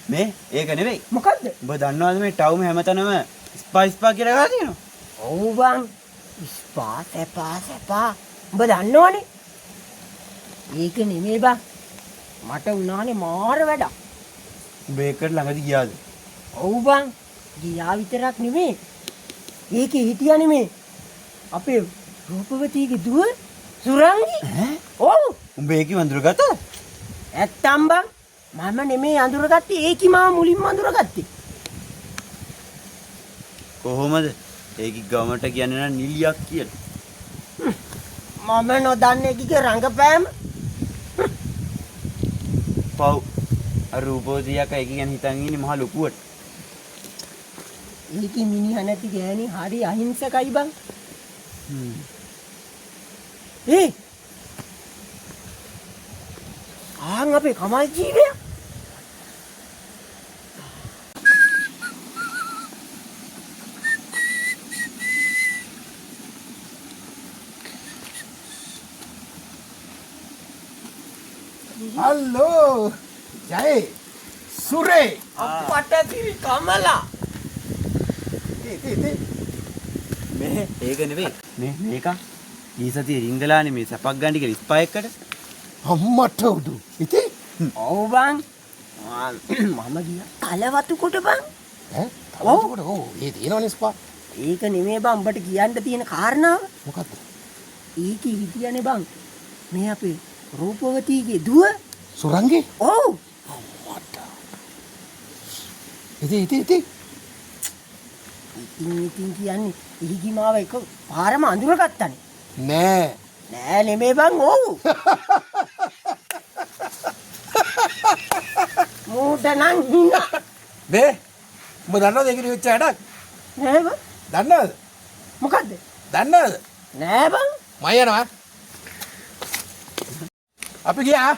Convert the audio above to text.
මේ ඒක නෙවෙයි. මොකද්ද? ඔබ දන්නවද මේ ටවුම හැමතැනම ස්පා කියලා ගහලා තියෙනවා? ඔව් බං. ස්පා. ඔබ දන්නවනේ. ඒක නෙමෙයි බං. මට උනානේ මාර වැඩක්. ඔබ ඒකට ළඟදී ගියාද? ඔව් බං. ගියා විතරක් නෙමෙයි. ඒකේ හිටියා නෙමෙයි. අපේ රූපවතීගේ දුව සුරංගි. ඔව්. උඹ ඒකේ අඳුරගත්තද? ඇත්තම් බං. මම නෙමෙයි අඳුරගත්තේ ඒකි මාව මුලින්ම අඳුරගත්තේ. කොහොමද? ඒකි ගමට කියන්නේ නම් නිලියක් කියලා. මම නොදන්නේ කිගේ රංගපෑම. පව්. අර රූපවතියක් ඒක ගැන හිතන් ඉන්නේ මහ ලොකුවට. ඒකි මිනිහා නැති ගෑණි හරි අහිංසකයි බං. ආන් අපේ කමල් ජීවය. හල්ලෝ ජය සුරේ අපට තිරි කමලා. මේ ඒක නෙවෙයි. මේක ඊ සතියේ රිංගලානේ මේ සපක් ගන්න කියලා ස්පා එකකට. අම්මට උඩු ඉතින් ඔව් බං. මම ගියා කලවතු කොට බං. ඈ තවදුරට ඔව් ඒ තියෙනවනේ ස්පා. ඒක නෙමෙයි බං උඹට කියන්න තියෙන කාරණාව. මොකද්ද? ඒකේ හිටියනේ බං මේ අපේ රූපවතීගේ දුව සුරංගේ? ඔව්. අම්මට. ඉතින් ඉතින් කියන්නේ ඉහිගි මාව එක පාරම අඳුරගත්තනේ. නෑ නෙමෙයි බං ඔව්. මූට නම් මේ උඹ දන්නවද ඒකේ වෙච්ච වැඩක්? නෑ බං. දන්නවද? මොකද්ද? දන්නවද? නෑ බං. මම යනවා. අපි ගියා